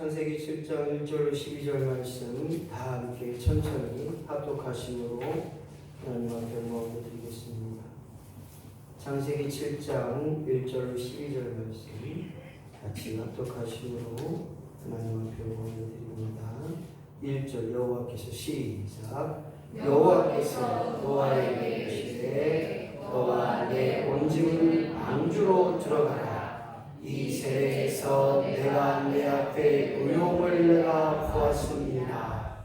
창세기 7장 1절로 12절 말씀 다 함께 천천히 합독하심으로 하나님 앞에 모험을 드리겠습니다. 창세기 7장 1절로 12절 말씀 같이 합독하심으로 하나님 앞에 모험을 드립니다. 1절 여호와께서 시작. 여호와께서 노아에게 이르시되 너와 내 온 집은 방주로 들어가라. 이 세대에서 내가 내 앞에 의용을 내가 보았습니다.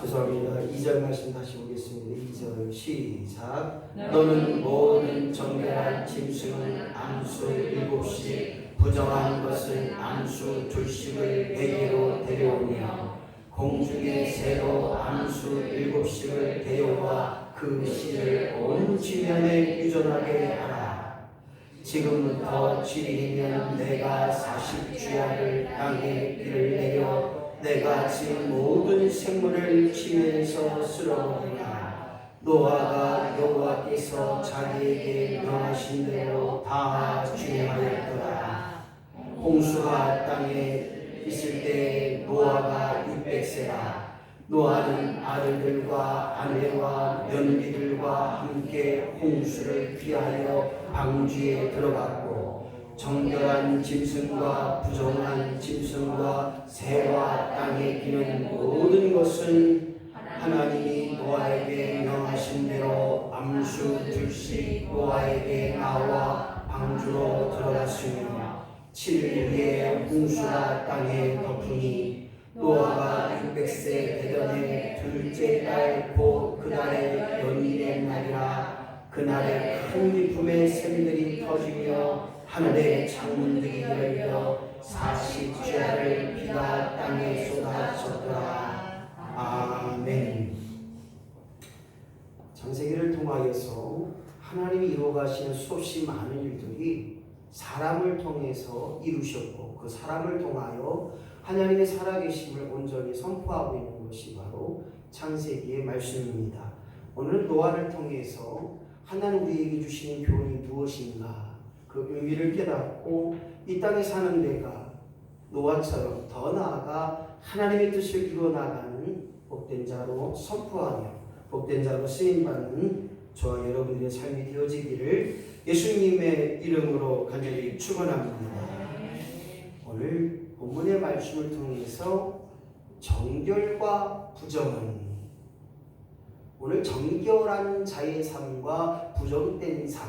죄송합니다. 2절 말씀 다시 보겠습니다. 2절 시작. 너는 모든 정결한 짐승을 암수 7씩 부정한 것은 암수 2씩을 내게로 데려오며 공중의 새로 암수 7씩을 데려와 그 씨를 온 지면에 유전하게 하라. 지금부터 7일이면 내가 40주야를 땅에 비를 내려 내가 지은 모든 생물을 지면에서 쓸어버리라. 노아가 여호와께서 자기에게 명하신 대로 다 준행하였더라. 홍수가 땅에 있을 때 노아가 600세라. 노아는 아들들과 아내와 며느리들과 함께 홍수를 피하여 방주에 들어갔고 정결한 짐승과 부정한 짐승과 새와 땅에 기는 모든 것은 하나님이 노아에게 명하신 대로 암수 2씩 노아에게 나와 방주로 들어갔으며 7일 후에 홍수가 땅에 덮으니 노아가 600세 되던 둘째 달 곧 그달의 연일의 날이라. 그날에 큰 기쁨의 샘들이 터지며 하늘의 창문들이 열려 40주야를 비가 땅에 쏟아졌더라. 아멘. 창세기를 통하여서 하나님이 이루어가시는 수없이 많은 일들이 사람을 통해서 이루셨고 그 사람을 통하여 하나님의 살아계심을 온전히 선포하고 있는 것이 바로 창세기의 말씀입니다. 오늘 노아를 통해서 하나님 우리에게 주시는 교훈이 무엇인가 그 의미를 깨닫고 이 땅에 사는 내가 노아처럼 더 나아가 하나님의 뜻을 이루어나가는 복된 자로 선포하며 복된 자로 쓰임받는 저와 여러분들의 삶이 되어지기를 예수님의 이름으로 간절히 축원합니다. 오늘 본문의 말씀을 통해서 정결과 부정은 오늘 정결한 자의 삶과 부정된 삶,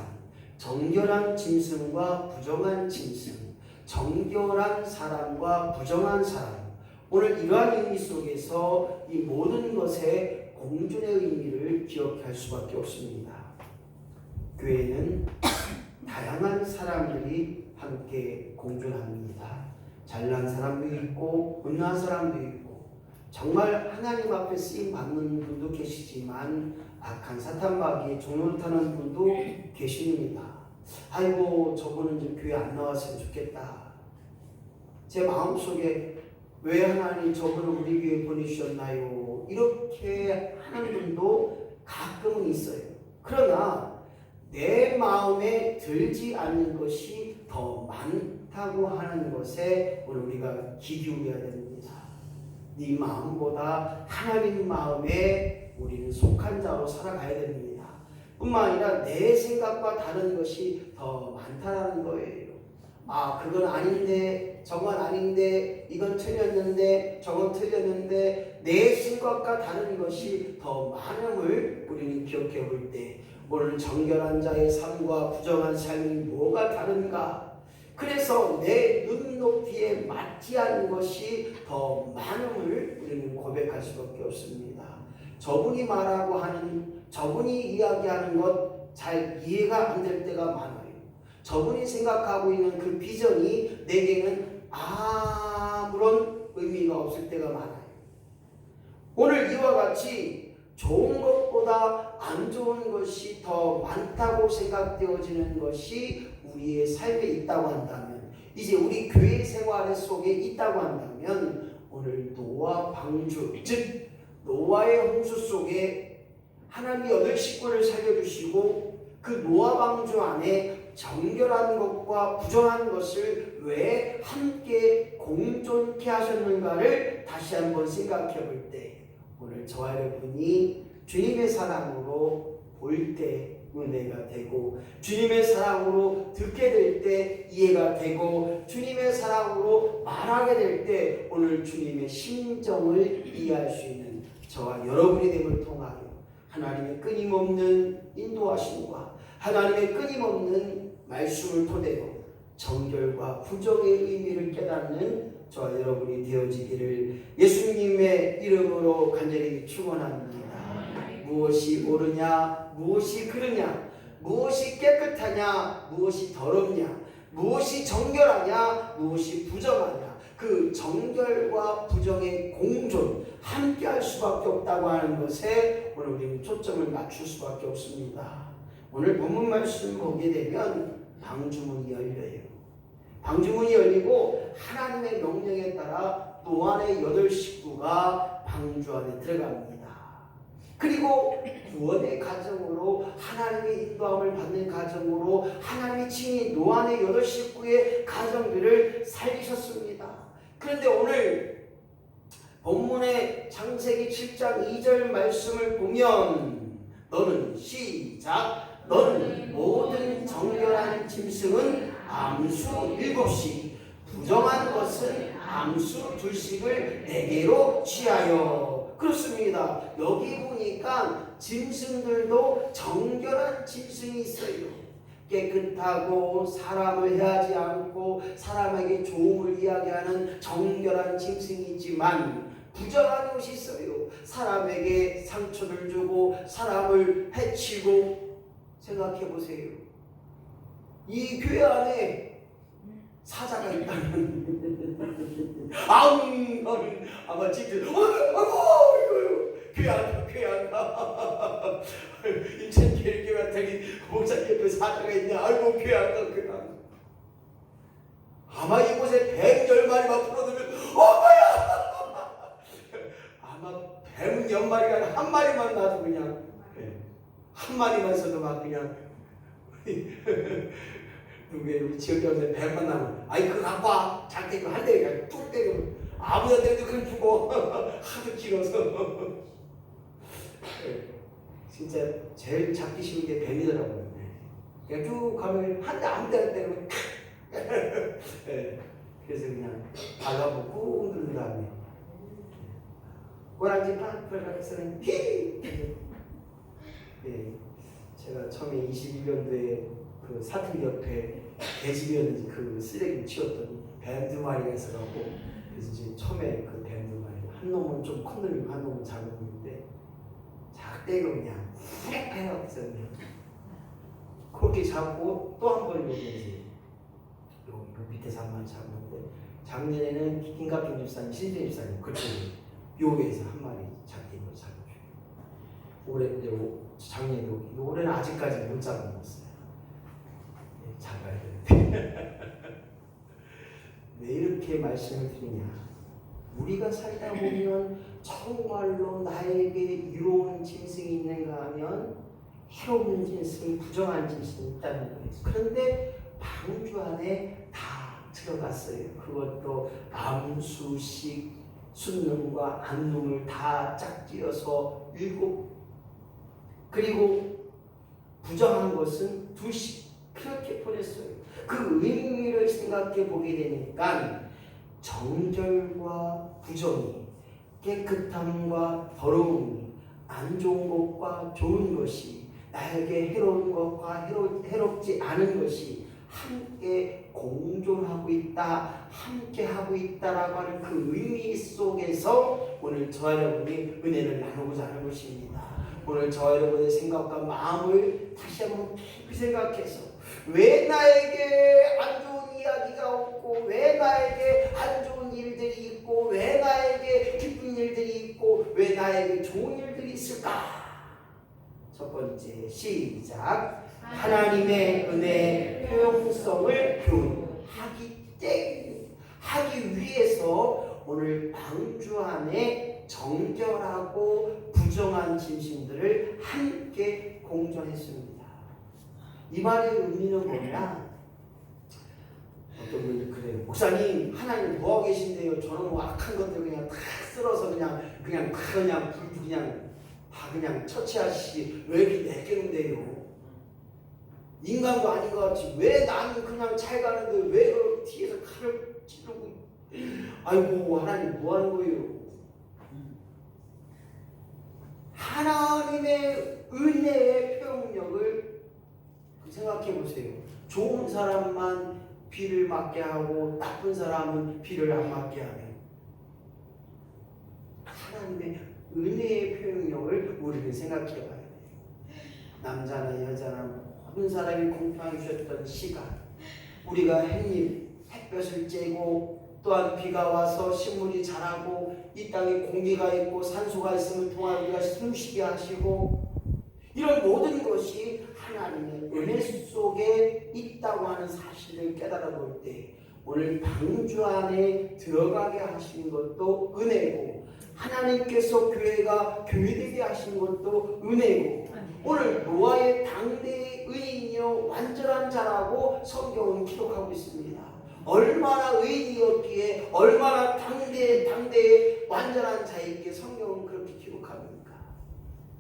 정결한 짐승과 부정한 짐승, 정결한 사람과 부정한 사람, 오늘 이러한 의미 속에서 이 모든 것의 공존의 의미를 기억할 수밖에 없습니다. 교회는 다양한 사람들이 함께 공존합니다. 잘난 사람도 있고 못난 사람도 있고 정말 하나님 앞에 쓰임 받는 분도 계시지만 악한 사탄마귀에 종노릇하는 분도 계십니다. 아이고 저분은 좀 교회 안 나왔으면 좋겠다. 제 마음속에 왜 하나님 저분을 우리 교회에 보내주셨나요? 이렇게 하는 분도 가끔은 있어요. 그러나 내 마음에 들지 않는 것이 더 많다고 하는 것에 오늘 우리가 귀 기울여야 됩니다. 네 마음보다 하나님 마음에 우리는 속한 자로 살아가야 됩니다. 뿐만 아니라 내 생각과 다른 것이 더 많다는 거예요. 아 그건 아닌데 저건 아닌데 이건 틀렸는데 저건 틀렸는데 내 생각과 다른 것이 더 많음을 우리는 기억해 볼 때 오늘 정결한 자의 삶과 부정한 삶이 뭐가 다른가? 그래서 내 눈높이에 맞지 않은 것이 더 많음을 우리는 고백할 수밖에 없습니다. 저분이 말하고 하는 저분이 이야기하는 것 잘 이해가 안 될 때가 많아요. 저분이 생각하고 있는 그 비전이 내게는 아무런 의미가 없을 때가 많아요. 오늘 이와 같이 좋은 것보다 안 좋은 것이 더 많다고 생각되어지는 것이 우리의 삶에 있다고 한다면, 이제 우리 교회 생활 속에 있다고 한다면 오늘 노아 방주, 즉 노아의 홍수 속에 하나님이 8식구를 살려주시고 그 노아 방주 안에 정결한 것과 부정한 것을 왜 함께 공존케 하셨는가를 다시 한번 생각해 볼 때, 오늘 저와 여러분이 주님의 사랑으로 볼 때 은혜가 되고, 주님의 사랑으로 듣게 될 때 이해가 되고, 주님의 사랑으로 말하게 될 때 오늘 주님의 심정을 이해할 수 있는 저와 여러분이 됨을 통하여 하나님의 끊임없는 인도하심과 하나님의 끊임없는 말씀을 토대로 정결과 부정의 의미를 깨닫는 저와 여러분이 되어지기를 예수님의 이름으로 간절히 축원합니다. 무엇이 옳으냐, 무엇이 그르냐, 무엇이 깨끗하냐, 무엇이 더럽냐, 무엇이 정결하냐, 무엇이 부정하냐, 그 정결과 부정의 공존 함께 할 수밖에 없다고 하는 것에 오늘 우리는 초점을 맞출 수밖에 없습니다. 오늘 본문 말씀 보게 되면 방주문이 열려요. 방주문이 열리고 하나님의 명령에 따라 노아의 8 식구가 방주 안에 들어갑니다. 그리고 구원의 가정으로 하나님의 인도함을 받는 가정으로 하나님이 친히 노아의 8 식구의 가정들을 살리셨습니다. 그런데 오늘 본문의 창세기 7장 2절 말씀을 보면 너는 시작 너는 모든 정결한 짐승은 암수 7씩 부정한 것은 암수 2씩을 내게로 취하여. 그렇습니다. 여기 보니까 짐승들도 정결한 짐승이 있어요. 깨끗하고 사람을 해하지 않고 사람에게 좋음을 이야기하는 정결한 짐승이 있지만 부정한 것이 있어요. 사람에게 상처를 주고 사람을 해치고. 생각해 보세요. 이 교회 안에 사자가 있다면 아마 집들 아이고 교회 안 가. 인천 교회 같더니 목사님 옆에 사자가 있냐. 아이고 교회 안 가. 아마 이곳에 뱀 10마리만 풀어두면 엄마야. 아마 뱀 10마리가 한 마리만 놔도 그냥 한 마리만 써도 막 그냥 우리 지역에서 뱀만 나면 아이 그거 갖고 와. 작게 한 대가 뚝 때리면 아무나 때려도 그걸 주고 하도 길어서 진짜 제일 잡기 쉬운 게 뱀이더라고요. 그냥 쭉 가면 한 대 아무 데나 때리면 그래서 그냥 발라보고 꾹 누른 다음에 꼬랑지 팍 들어가서는 히. 제가 처음에 21년도에 그 사투리 옆에 개집이었는지 그 쓰레기를 치웠더니 뱀 2마리가 있어갖고 그래서 이제 처음에 그 뱀 2마리 한 놈은 좀 큰 놈이고 한 놈은 작은 놈인데 작대고 그냥 푸렉 해서 그냥 그렇게 잡고 또 한 번 여기 이제 요 밑에서 한 마리 잡는데 작년에는 김갑경 집사님, 신재 집사님 그쪽에 요게에서 한 마리 작게 거 잡아줘요. 올해 이제 작년에도 올해는 아직까지 못 잡아먹었어요. 잡아야 되는데 왜 이렇게 말씀을 드리냐. 우리가 살다 보면 정말로 나에게 이로운 짐승이 있는가 하면 해로운 짐승, 부정한 짐승이 있다는 거예요. 그런데 방주 안에 다 들어갔어요. 그것도 암수식 순놈과 암놈을 다 짝지어서 7. 그리고 부정한 것은 2씩 그렇게 보냈어요. 그 의미를 생각해 보게 되니까 정결과 부정이, 깨끗함과 더러움이, 안 좋은 것과 좋은 것이, 나에게 해로운 것과 해롭지 않은 것이 함께 공존하고 있다, 함께 하고 있다라고 하는 그 의미 속에서 오늘 저와 여러분이 은혜를 나누고자 하는 것입니다. 오늘 저와 여러분의 생각과 마음을 다시 한번 깊이 생각해서 왜 나에게 안 좋은 이야기가 없고, 왜 나에게 안 좋은 일들이 있고, 왜 나에게 기쁜 일들이 있고, 왜 나에게 좋은 일들이 있을까? 첫 번째 시작. 하나님의 은혜의 효용성을 하기 위해서 오늘 방주 안에 정결하고 부정한 짐승들을 함께 공존했습니다. 이 말의 의미는 뭐냐? 어떤 분들 그래요. 목사님, 하나님 뭐 하고 계신데요? 저는 뭐 악한 것들 그냥 다 쓸어서 그냥 다 그냥 처치하시지 왜 이렇게 내끼는데요? 인간도 아닌 것 같이 왜 나는 그냥 잘 가는데 왜 그렇게 뒤에서 칼을 찌르고? 아이고 하나님 뭐 하는 거예요? 하나님의 은혜의 표현력을 생각해 보세요. 좋은 사람만 비를 맞게 하고 나쁜 사람은 비를 안 맞게 하면 하나님의 은혜의 표현력을 우리는 생각해 봐야 돼요. 남자나 여자나 모든 사람이 공평하게 주셨던 시간, 우리가 햇볕을 쬐고 또한 비가 와서 식물이 자라고 이 땅에 공기가 있고 산소가 있음을 통하여 우리가 숨쉬게 하시고 이런 모든 것이 하나님의 은혜 속에 있다고 하는 사실을 깨달아 볼 때 오늘 방주 안에 들어가게 하신 것도 은혜고 하나님께서 교회가 교회되게 하신 것도 은혜고 오늘 노아의 당대의 의인이요 완전한 자라고 성경은 기록하고 있습니다. 얼마나 의인이었기에 얼마나 당대의 완전한 자에게 성경은 그렇게 기록합니까?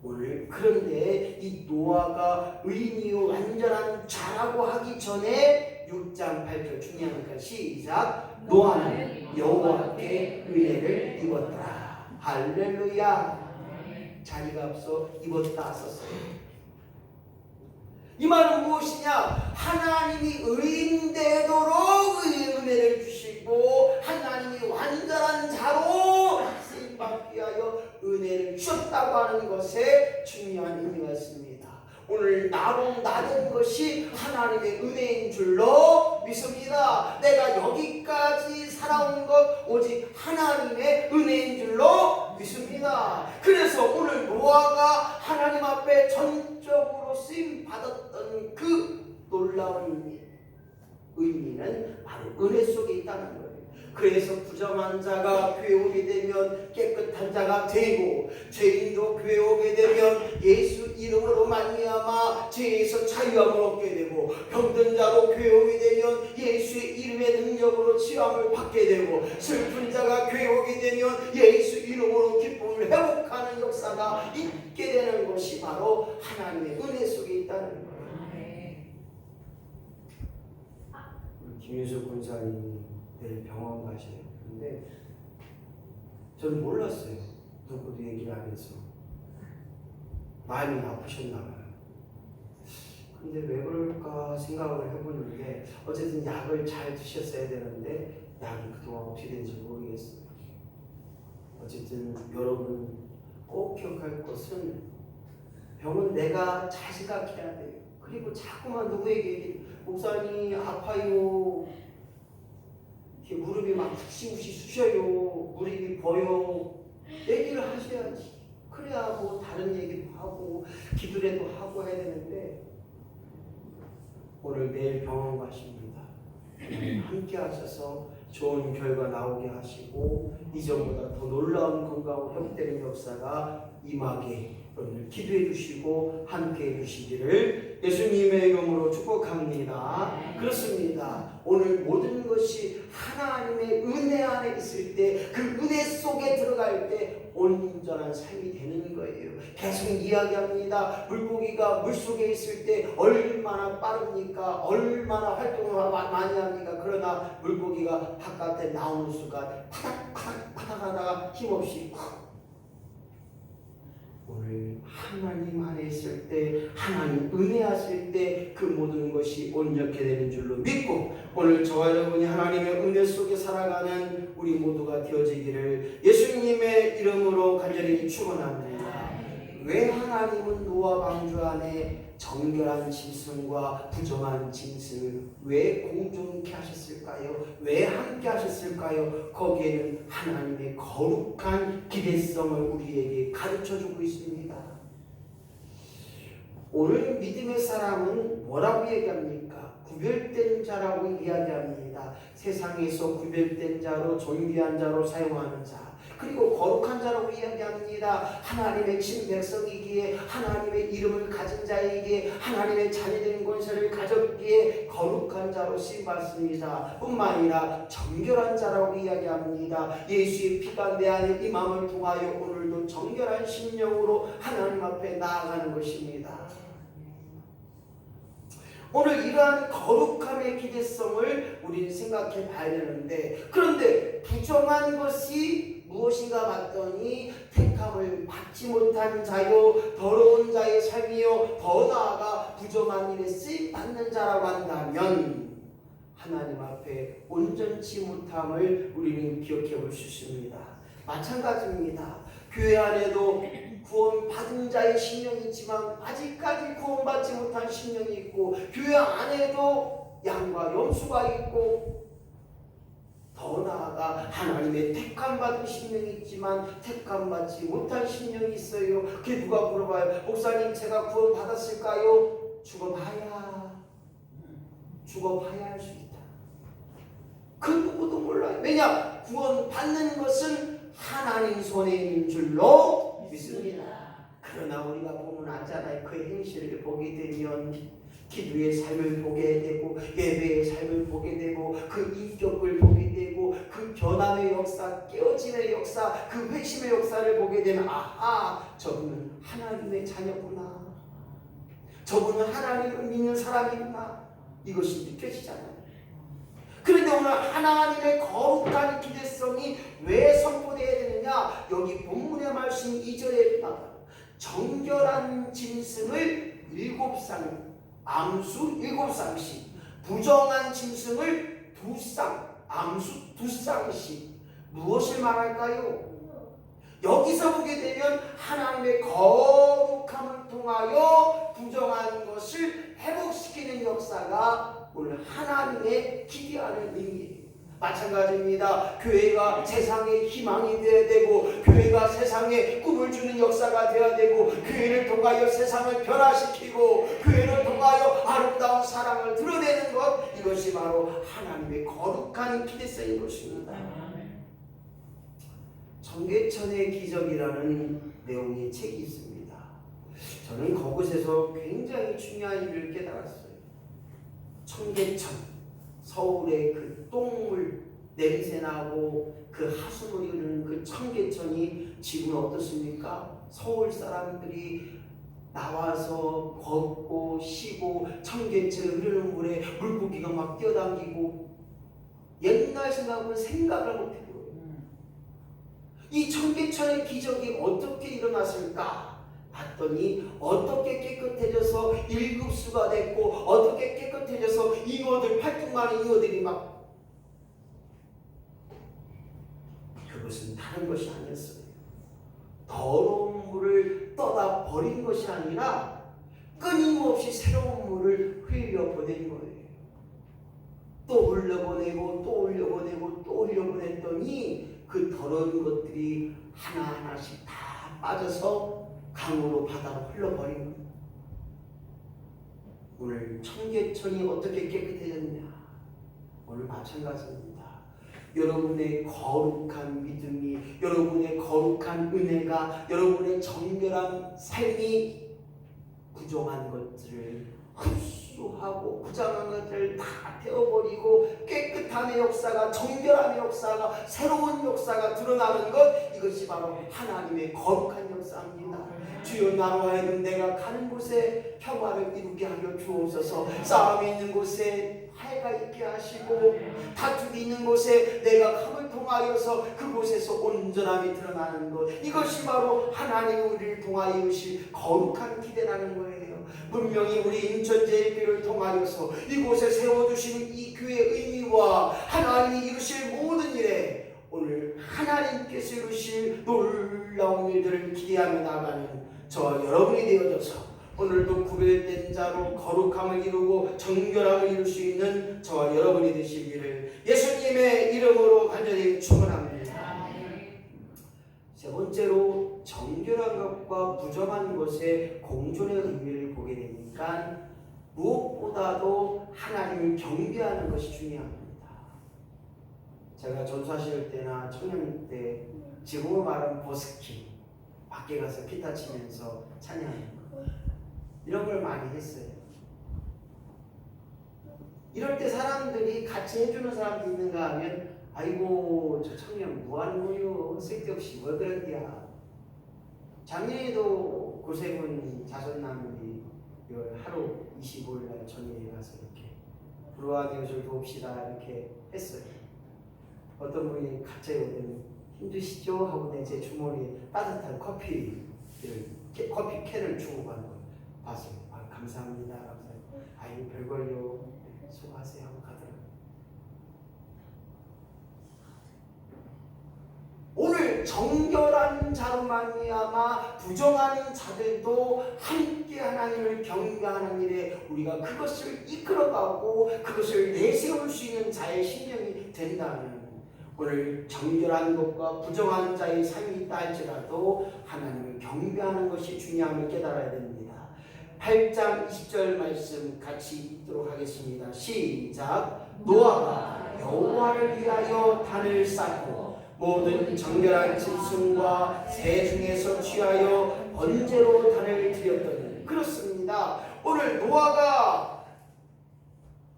오늘 그런데 이 노아가 의인이요 완전한 자라고 하기 전에 6장 8절 중요하니까 시작. 노아는 여호와께 은혜를 입었더라. 할렐루야. 자리가 없어 입었다 썼어요. 이 말은 무엇이냐? 하나님이 의인 되도록 은혜를 주시고 하나님이 완전한 자로 쓰임받기 위하여 은혜를 주셨다고 하는 것에 중요한 의미가 있습니다. 오늘 나로 나된 것이 하나님의 은혜인 줄로 믿습니다. 내가 여기까지 살아온 것 오직 하나님의 은혜인 줄로 믿습니다. 그래서 오늘 노아가 하나님 앞에 전적으로 쓰임 받았던 그 놀라운 의미는 바로 은혜 속에 있다는 거예요. 그래서 부정한 자가 교회 오게 되면 깨끗한 자가 되고 죄인도 교회 오게 되면 예수 이름으로 말미암아 죄에서 자유함을 얻게 되고 병든 자도 교회 오게 되면 예수의 이름의 능력으로 치유함을 받게 되고 슬픈 자가 교회 오게 되면 예수 이름으로 기쁨을 회복하는 역사가 있게 되는 것이 바로 하나님의 은혜 속에 있다는 거예요. 김윤수 군사님이 내일 병원 가셔요. 근데 저는 몰랐어요. 누구도 얘기를 안 해서 마음이 아프셨나 봐요. 근데 왜 그럴까 생각을 해보는데 어쨌든 약을 잘 드셨어야 되는데 약이 그동안 어떻게 된지 모르겠어요. 어쨌든 여러분 꼭 기억할 것은 병은 내가 잘 생각해야 돼요. 그리고 자꾸만 누구에게 목사님 아파요, 이렇게 무릎이 막 푹신푹신 쑤셔요, 무릎이 버요, 얘기를 하셔야지. 그래야 뭐 다른 얘기도 하고 기도라도 하고 해야 되는데 오늘 내일 병원 가십니다. 함께 하셔서 좋은 결과 나오게 하시고 이전보다 더 놀라운 건강으로 회복되는 역사가 임하게 오늘 기도해 주시고 함께 해 주시기를 예수님의 이름으로 축복합니다. 그렇습니다. 오늘 모든 것이 하나님의 은혜 안에 있을 때 그 은혜 속에 들어갈 때 온전한 삶이 되는 거예요. 계속 이야기합니다. 물고기가 물속에 있을 때 얼마나 빠릅니까? 얼마나 활동을 많이 합니까? 그러나 물고기가 바깥에 나오는 순간 파닥파닥 하다가 힘없이 오늘 하나님 안에 있을 때 하나님 은혜하실 때 그 모든 것이 온전케 되는 줄로 믿고 오늘 저와 여러분이 하나님의 은혜 속에 살아가는 우리 모두가 되어지기를 예수님의 이름으로 간절히 축원합니다. 왜 하나님은 노아 방주 안에 정결한 짐승과 부정한 짐승을 왜 공존케 하셨을까요? 왜 함께 하셨을까요? 거기에는 하나님의 거룩한 기대성을 우리에게 가르쳐주고 있습니다. 오늘 믿음의 사람은 뭐라고 얘기합니까? 구별된 자라고 이야기합니다. 세상에서 구별된 자로 존귀한 자로 사용하는 자. 그리고 거룩한 자라고 이야기합니다. 하나님의 친백성이기에, 하나님의 이름을 가진 자에게, 하나님의 자녀된 권세를 가졌기에 거룩한 자로 쓰임받습니다. 뿐만 아니라 정결한 자라고 이야기합니다. 예수의 피가 내 안에 임함을 통하여 오늘도 정결한 심령으로 하나님 앞에 나아가는 것입니다. 오늘 이러한 거룩함의 기대성을 우리는 생각해 봐야 되는데, 그런데 부정한 것이 무엇인가 봤더니 택함을 받지 못한 자요, 더러운 자의 삶이요, 더 나아가 부정한 일에 쓰임받는 자라고 한다면 하나님 앞에 온전치 못함을 우리는 기억해 볼 수 있습니다. 마찬가지입니다. 교회 안에도 구원받은 자의 심령이 있지만 아직까지 구원받지 못한 심령이 있고, 교회 안에도 양과 염소가 있고, 더 나아가 하나님의 택함받은 심령이 있지만 택함받지 못한 심령이 있어요. 그게 누가 물어봐요. 목사님, 제가 구원받았을까요? 죽어봐야 할 수 있다. 그 누구도 몰라요. 왜냐? 구원받는 것은 하나님 손에 있는 줄로 믿습니다. 그러나 우리가 보면 알잖아요. 그의 행실을 보게 되면 기도의 삶을 보게 되고, 예배의 삶을 보게 되고, 그 인격을 보게 되고, 그 변함의 역사, 깨어짐의 역사, 그 회심의 역사를 보게 되면, 아하, 저분은 하나님의 자녀구나, 저분은 하나님을 믿는 사람이구나, 이것이 느껴지잖아요. 그런데 오늘 하나님의 거룩한 기대성이 왜 선포되어야 되느냐? 여기 본문의 말씀 2절에 나와요. 정결한 짐승을 7쌍, 암수 7쌍씩, 부정한 짐승을 2쌍, 암수 2쌍씩. 무엇을 말할까요? 여기서 보게 되면 하나님의 거룩함을 통하여 부정한 것을 회복시키는 역사가 오늘 하나님의 기대하는 의미예요. 마찬가지입니다. 교회가 세상의 희망이 되어야 되고, 교회가 세상에 꿈을 주는 역사가 되어야 되고, 교회를 통하여 세상을 변화시키고, 교회를 통하여 아름다운 사랑을 드러내는 것, 이것이 바로 하나님의 거룩한 기대성인 것입니다. 청계천의 기적이라는 내용의 책이 있습니다. 저는 그곳에서 굉장히 중요한 일을 깨달았어요. 청계천, 서울의 그 똥물 냄새나고 그 하수물이 흐르는 그 청계천이 지금 어떻습니까? 서울 사람들이 나와서 걷고 쉬고, 청계천에 흐르는 물에 물고기가 막 뛰어다니고, 옛날 생각은 생각을 못해요. 이 청계천의 기적이 어떻게 일어났을까 봤더니, 어떻게 깨끗해져서 1급수가 됐고, 어떻게 깨끗해져서 잉어들, 팔뚝만의 잉어들이 막, 그것은 다른 것이 아니었어요. 더러운 물을 떠다 버린 것이 아니라 끊임없이 새로운 물을 흘려보낸 거예요. 또 흘려보내고 또 흘려보내고 또 흘려보냈더니 그 더러운 것들이 하나하나씩 다 빠져서 강으로 바다로 흘러버린 거예요. 오늘 청계천이 어떻게 깨끗해졌냐? 오늘 마찬가지입니다. 여러분의 거룩한 믿음이, 여러분의 거룩한 은혜가, 여러분의 정결한 삶이 부정한 것들을 흡수하고, 부정한 것들을 다 태워버리고, 깨끗함의 역사가, 정결함의 역사가, 새로운 역사가 드러나는 것, 이것이 바로 하나님의 거룩한 역사입니다. 주여, 나로 하여금 내가 가는 곳에 평화를 이루게 하여 주옵소서. 싸움이 있는 곳에 화해가 있게 하시고, 다툼이 있는 곳에 내가 함을 통하여서 그곳에서 온전함이 드러나는 것, 이것이 바로 하나님이 우리를 통하여 이루실 거룩한 기대라는 거예요. 분명히 우리 인천제일교회를 통하여서 이곳에 세워두시는 이 교회의 의미와 하나님이 이루실 모든 일에 오늘 하나님께서 이루실 놀라운 일들을 기대하며 나가는 저와 여러분이 되어져서 오늘도 구별된 자로 거룩함을 이루고 정결함을 이룰 수 있는 저와 여러분이 되시기를 예수님의 이름으로 간절히 축원합니다. 세 번째로, 정결한 것과 부정한 것의 공존의 의미를 보게 되니까 무엇보다도 하나님을 경배하는 것이 중요합니다. 제가 전사실 때나 청년 때 지금은 말하면 버스킹, 밖에 가서 기타 치면서 찬양하는 거, 이런 걸 많이 했어요. 이럴 때 사람들이 같이 해주는 사람도 있는가 하면 아이고 저 청년 뭐하는 거요, 쓸데없이 뭘 그런디야. 작년에도 고세군 자손나물이 하루 25일날 전일에 가서 이렇게 불우한 이웃을 도웁시다 이렇게 했어요. 어떤 분이 갑자기 오더니 힘드시죠? 하고 제 주머니에 따뜻한 커피 캔을 주고 가는 걸 봤어요. 아, 감사합니다. 아유 별걸요. 수고하세요 하고 가더라고요. 오늘 정결한 자로 말미암아 부정하는 자들도 함께 하나님을 경배하는 일에 우리가 그것을 이끌어가고 그것을 내세울 수 있는 자의 신령이 된다면 오늘 정결한 것과 부정한 자의 삶이 있다 할지라도 하나님을 경배하는 것이 중요함을 깨달아야 됩니다. 8장 20절 말씀 같이 읽도록 하겠습니다. 시작. 노아가 여호와를 위하여 단을 쌓고 모든 정결한 짐승과 새 중에서 취하여 번제로 단을 드렸더니. 그렇습니다. 오늘 노아가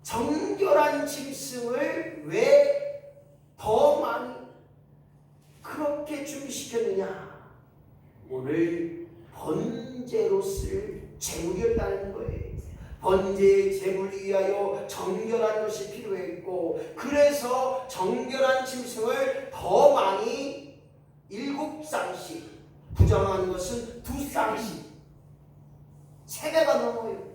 정결한 짐승을 왜 더 많이 그렇게 준비시켰느냐? 오늘 번제로 쓸 제물이었다는 거예요. 번제의 제물을 위하여 정결한 것이 필요했고, 그래서 정결한 짐승을 더 많이 7쌍씩, 부정한 것은 2쌍씩, 3배가 넘어요.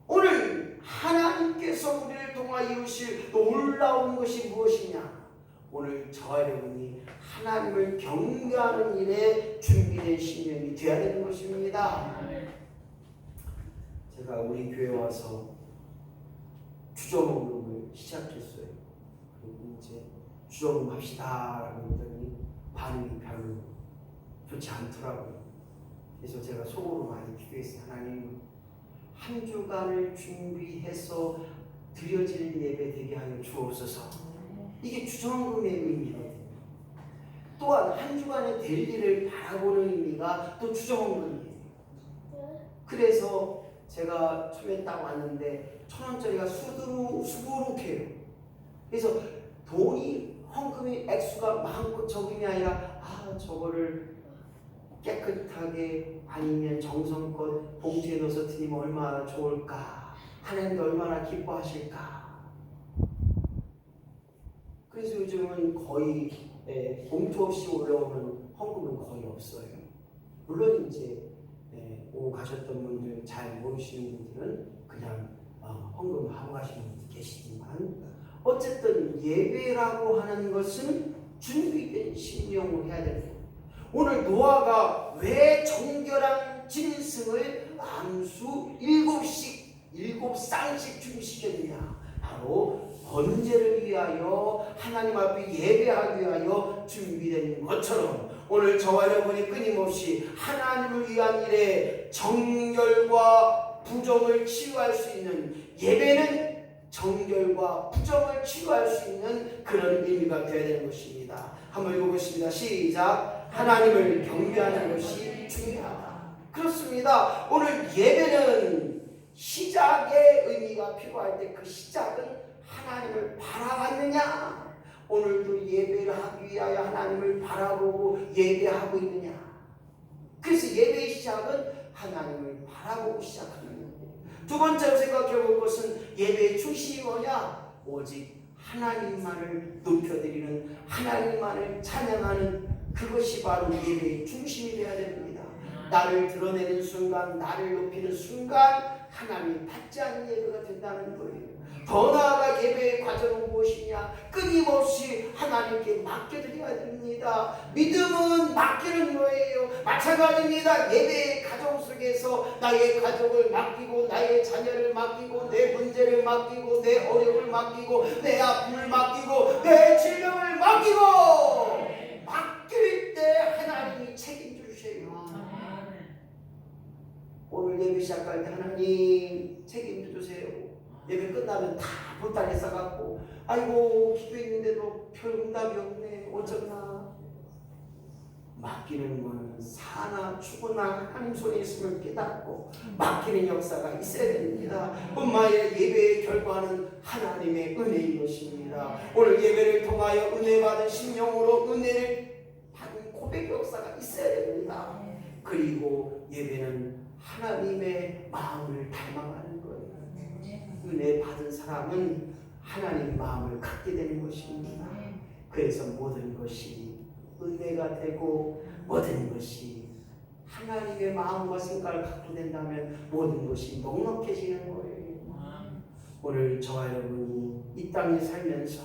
오늘 하나님께서 우리를 통하여 이루실 놀라운 것이 무엇이냐? 오늘 저와 여러분이 하나님을 경배하는 일에 준비된 신령이 되어야 되는 것입니다. 제가 우리 교회 와서 주저먹는 걸 시작했어요. 그리고 이제 주저먹 합시다 라고 했더니 반응이 별로 좋지 않더라고요. 그래서 제가 속으로 많이 기도했어요. 하나님, 한 주간을 준비해서 드려지는 예배 되게 하여 주옵소서. 이게 주정금의 의미거든요. 또한 한 주간에 될 일을 바라보는 의미가 또 주정금이에요. 그래서 제가 처음에 딱 왔는데 1,000원짜리가 수두룩해요. 그래서 돈이 헌금의 액수가 많고 적음이 아니라 저거를 깨끗하게 아니면 정성껏 봉투에 넣어서 드리면 얼마나 좋을까, 하나님도 얼마나 기뻐하실까. 그래서 요즘은 거의 봉투 없이 올라오는 헌금은 거의 없어요. 물론 이제 오고 가셨던 분들, 잘 모르시는 분들은 그냥 헌금하고 가시는 분들 계시지만, 어쨌든 예배라고 하는 것은 준비된 심령으로 해야 됩니다. 오늘 노아가 왜 정결한 짐승을 암수 7쌍씩 준비시켰느냐? 바로 번제를 위하여, 하나님 앞에 예배하기 위하여 준비된 것처럼 오늘 저와 여러분이 끊임없이 하나님을 위한 일에 정결과 부정을 치유할 수 있는, 예배는 정결과 부정을 치유할 수 있는 그런 의미가 되어야 되는 것입니다. 한번 읽어보겠습니다. 시작. 하나님을 경배하는 것이 중요하다. 그렇습니다. 오늘 예배는 시작의 의미가 필요할 때 그 시작은 하나님을 바라봤느냐? 오늘도 예배를 하기 위하여 하나님을 바라보고 예배하고 있느냐? 그래서 예배의 시작은 하나님을 바라보고 시작하는 거예요. 두 번째로 생각해 볼 것은 예배의 중심이 뭐냐? 오직 하나님만을 높여드리는, 하나님만을 찬양하는 그것이 바로 예배의 중심이 되어야 됩니다. 나를 드러내는 순간, 나를 높이는 순간 하나님이 받지 않는 예배가 된다는 거예요. 더 나아가 예배의 과정은 무엇이냐? 끊임없이 하나님께 맡겨드려야 됩니다. 믿음은 맡기는 거예요. 마찬가지입니다. 예배의 가정 속에서 나의 가족을 맡기고, 나의 자녀를 맡기고, 내 문제를 맡기고, 내 어려움을 맡기고, 내 아픔을 맡기고, 내 질병을 맡기고, 맡길 때 하나님이 책임져 주세요. 오늘 예배 시작할 때 하나님 책임져 주세요. 예배 끝나면 다 보따리 싸갖고 아이고 기도했는데도 별 응답이 없네 어쩌나. 맡기는 거는 사나 죽으나 하나님 손에 있음을 깨닫고 맡기는 역사가 있어야 됩니다. 뿐만 아니라 예배의 결과는 하나님의 은혜인 것입니다. 오늘 예배를 통하여 은혜 받은 심령으로 은혜를 받은 고백 역사가 있어야 됩니다. 그리고 예배는 하나님의 마음을 닮아가는 거예요. 은혜 받은 사람은 하나님 마음을 갖게 되는 것입니다. 그래서 모든 것이 은혜가 되고 모든 것이 하나님의 마음과 생각을 갖게 된다면 모든 것이 넉넉해지는 거예요. 오늘 저와 여러분이 이 땅에 살면서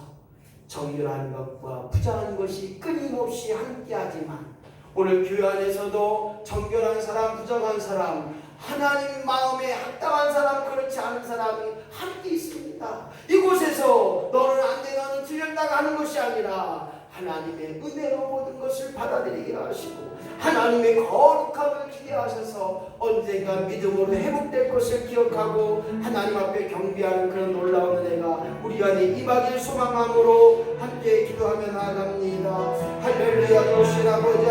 정결한 것과 부정한 것이 끊임없이 함께하지만 오늘 교회 안에서도 정결한 사람, 부정한 사람, 하나님 마음에 합당한 사람, 그렇지 않은 사람이 함께 있습니다. 이곳에서 너는 안 돼, 너는 틀렸다가 하는 것이 아니라 하나님의 은혜로 모든 것을 받아들이게 하시고 하나님의 거룩함을 기대하셔서 언젠가 믿음으로 회복될 것을 기억하고 하나님 앞에 경배하는 그런 놀라운 은혜가 우리 안에 임하길 소망함으로 함께 기도하며 나아갑니다. 할렐루야. 주신 아버지